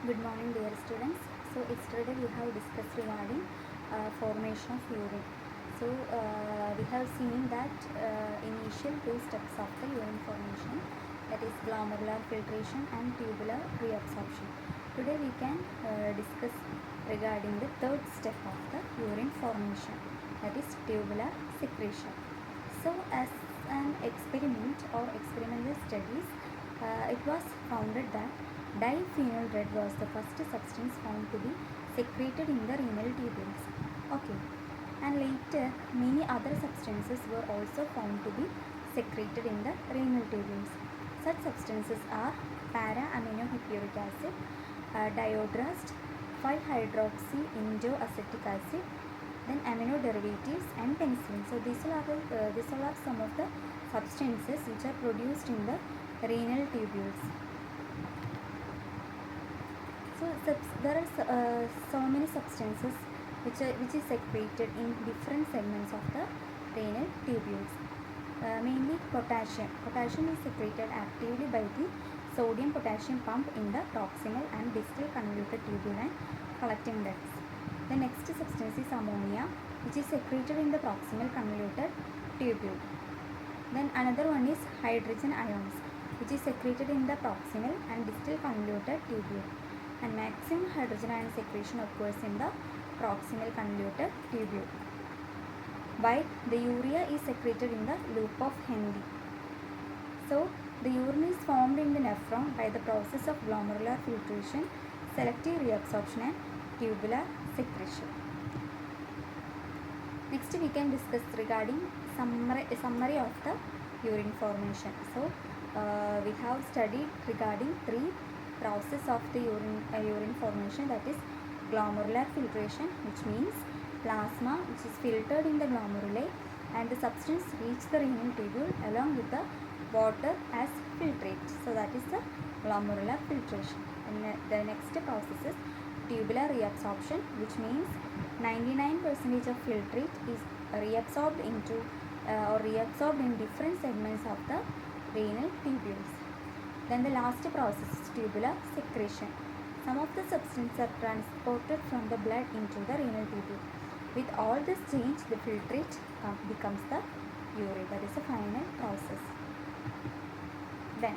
Good morning, dear students. So yesterday we have discussed regarding formation of urine. So we have seen that initial two steps of the urine formation, that is glomerular filtration and tubular reabsorption. Today we can discuss regarding the third step of the urine formation, that is tubular secretion. So as an experiment or experimental studies, it was found that diphenyl red was the first substance found to be secreted in the renal tubules. Okay, and later many other substances were also found to be secreted in the renal tubules. Such substances are para-aminohippuric acid, diodrast, 5-hydroxy-indoacetic acid, then amino derivatives and penicillin. So these all are some of the substances which are produced in the renal tubules. So there are so many substances which is secreted in different segments of the renal tubules. Mainly potassium. Potassium is secreted actively by the sodium-potassium pump in the proximal and distal convoluted tubule and collecting ducts. The next substance is ammonia, which is secreted in the proximal convoluted tubule. Then another one is hydrogen ions, which is secreted in the proximal and distal convoluted tubule. And maximum hydrogen ion secretion occurs in the proximal convoluted tubule, while the urea is secreted in the loop of Henle. So the urine is formed in the nephron by the process of glomerular filtration, selective reabsorption and tubular secretion. Next we can discuss regarding summary of the urine formation. So we have studied regarding three process of the urine formation, that is glomerular filtration, which means plasma which is filtered in the glomeruli and the substance reach the renal tubule along with the water as filtrate. So that is the glomerular filtration. And the next process is tubular reabsorption, which means 99% of filtrate is reabsorbed into or reabsorbed in different segments of the renal tubules. Then the last process is tubular secretion. Some of the substances are transported from the blood into the renal tubule. With all this change, the filtrate becomes the urine. That is the final process. Then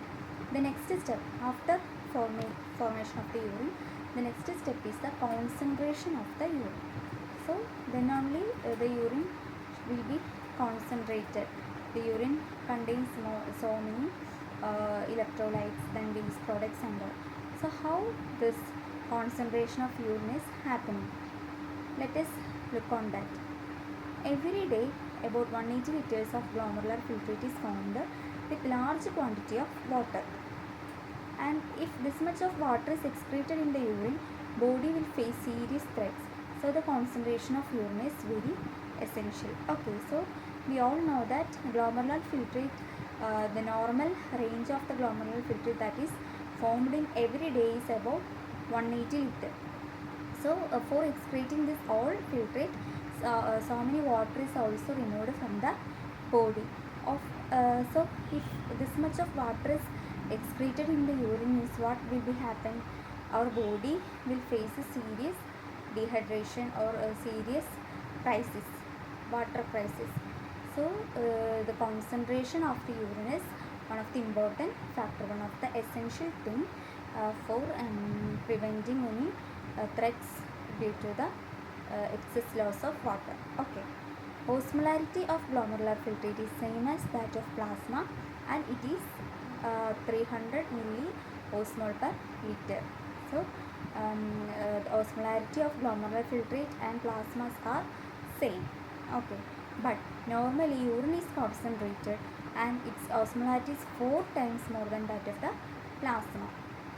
the next step after formation of the urine, the next step is the concentration of the urine. So then only the urine will be concentrated. The urine contains so many electrolytes, then waste products and all. So how this concentration of urine is happening? Let us look on that. Every day about 180 liters of glomerular filtrate is formed with large quantity of water. And if this much of water is excreted in the urine, body will face serious threats. So the concentration of urine is very essential. Okay, so we all know that glomerular filtrate, the normal range of the glomerular filtrate that is formed in every day is about 180 liter. So for excreting this all filtrate, so many water is also removed from the body of. So if this much of water is excreted in the urine, is what will be happen? Our body will face a serious dehydration or a serious crisis, water crisis. So the concentration of the urine is one of the important factor, one of the essential thing for preventing any threats due to the excess loss of water. Okay. Osmolarity of glomerular filtrate is same as that of plasma, and it is 300 milliosmol per liter. So the osmolarity of glomerular filtrate and plasmas are same. Okay, but normally urine is concentrated and its osmolarity is 4 times more than that of the plasma.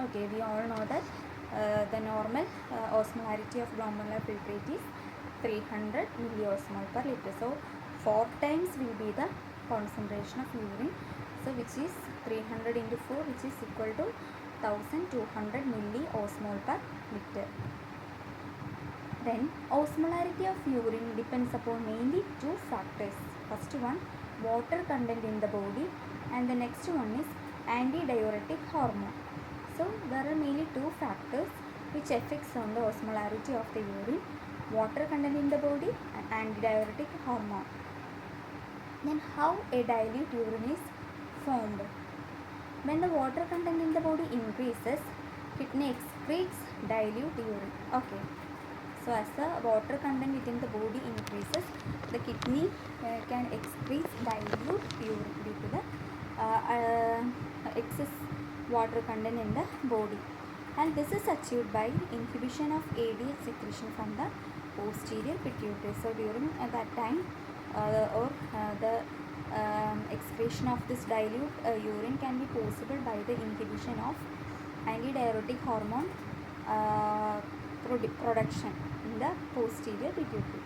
Okay, we all know that the normal osmolarity of glomerular filtrate is 300 milliosmol per liter. So 4 times will be the concentration of urine. So which is 300 into 4, which is equal to 1200 milliosmol per liter. Then osmolarity of urine depends upon mainly two factors. First one, water content in the body, and the next one is antidiuretic hormone. So there are mainly two factors which affects on the osmolarity of the urine, water content in the body, and antidiuretic hormone. Then how a dilute urine is formed? When the water content in the body increases, kidney excretes dilute urine. Okay. So as the water content within the body increases, the kidney can excrete dilute urine due to the excess water content in the body. And this is achieved by inhibition of ADH secretion from the posterior pituitary. So during that time the excretion of this dilute urine can be possible by the inhibition of antidiuretic hormone production in the posterior pituitary.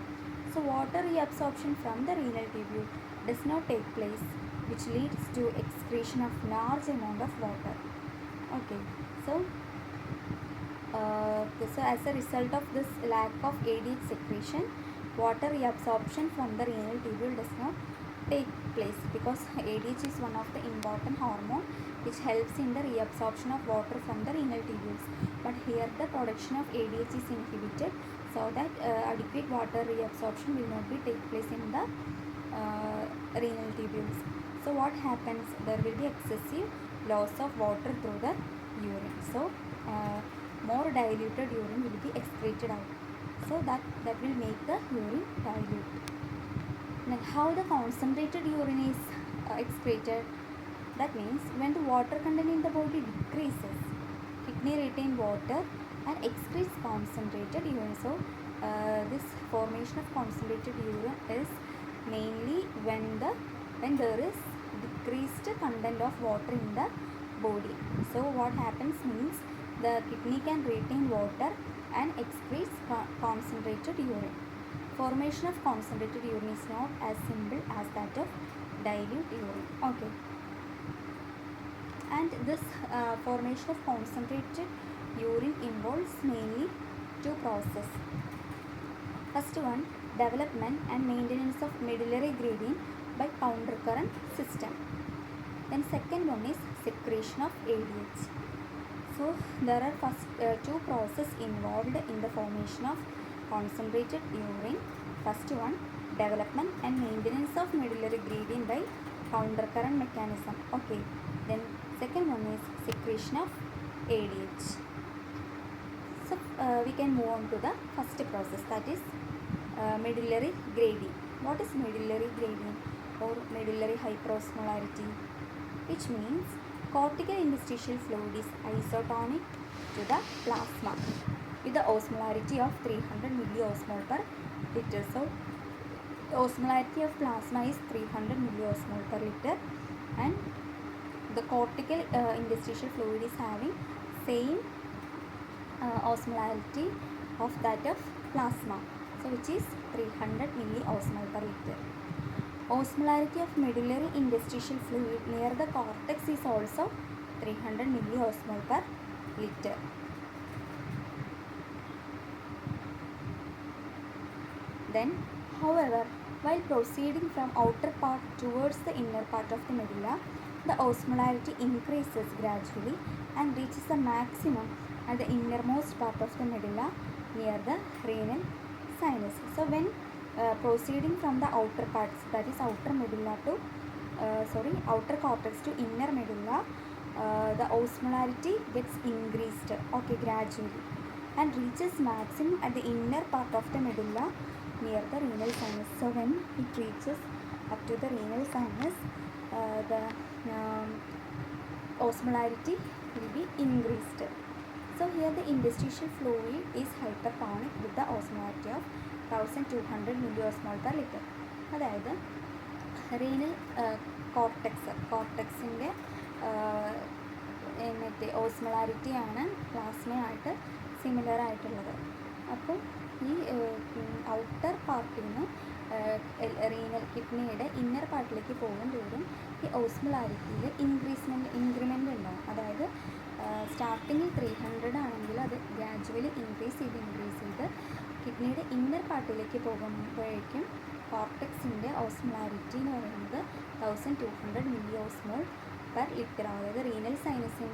So water reabsorption from the renal tubule does not take place, which leads to excretion of large amount of water. Okay, so as a result of this lack of ADH secretion, water reabsorption from the renal tubule does not take place, because ADH is one of the important hormone which helps in the reabsorption of water from the renal tubules. But here the production of ADH is inhibited, so that adequate water reabsorption will not be take place in the renal tubules. So what happens? There will be excessive loss of water through the urine. So more diluted urine will be excreted out. So that will make the urine dilute. Now how the concentrated urine is excreted? That means when the water content in the body decreases, kidney retain water and excretes concentrated urine. So this formation of concentrated urine is mainly when there is decreased content of water in the body. So what happens means the kidney can retain water and excretes concentrated urine. Formation of concentrated urine is not as simple as that of dilute urine. Okay. And this formation of concentrated urine involves mainly two processes. First one, development and maintenance of medullary gradient by countercurrent system. Then second one is secretion of ADH. So there are first two processes involved in the formation of concentrated urine. First one, development and maintenance of medullary gradient by countercurrent mechanism. Okay. Then second one is secretion of ADH. So we can move on to the first process, that is medullary gradient. What is medullary gradient or medullary hyperosmolarity? Which means cortical interstitial fluid is isotonic to the plasma with the osmolarity of 300 milliosmol per liter. So osmolarity of plasma is 300 milliosmol per liter, and the cortical interstitial fluid is having same osmolarity of that of plasma, so which is 300 milliosmol per liter. Osmolarity of medullary interstitial fluid near the cortex is also 300 milliosmol per liter. Then, however, while proceeding from outer part towards the inner part of the medulla, the osmolarity increases gradually and reaches a maximum at the innermost part of the medulla near the renal sinus. So when proceeding from the outer parts, that is outer medulla to outer cortex to inner medulla, the osmolarity gets increased, okay, gradually, and reaches maximum at the inner part of the medulla near the renal sinus. So when it reaches up to the renal sinus, the osmolarity will be increased. So here the interstitial fluid is hypertonic with the osmolarity of 1200 milliosmol per liter. അതായത് renal കോർട്ടെക്സിൻ്റെ മറ്റേ ഓസ്മോളാരിറ്റിയാണ് പ്ലാസ്മയായിട്ട് similar ആയിട്ടുള്ളത്. അപ്പം ഈ outer പാർട്ടിൽ നിന്ന് renal കിഡ്നിയുടെ inner പാർട്ടിലേക്ക് പോകും തോറും ഈ ഓസ്മോളാരിറ്റിയിൽ ഇൻക്രിമെൻ്റ് ഉണ്ടാകും. അതായത് സ്റ്റാർട്ടിങ്ങിൽ 300 ആണെങ്കിൽ അത് ഗ്രാജുവലി ഇൻക്രീസ് ചെയ്ത് കിഡ്നിയുടെ ഇന്നർ പാർട്ടിലേക്ക് പോകുമ്പോഴേക്കും കോർട്ടെക്സിൻ്റെ ഓസ്മോളാരിറ്റി എന്ന് പറയുന്നത് 1200 milliosmol per liter, അതായത് റീനൽ സൈനസിൻ്റെ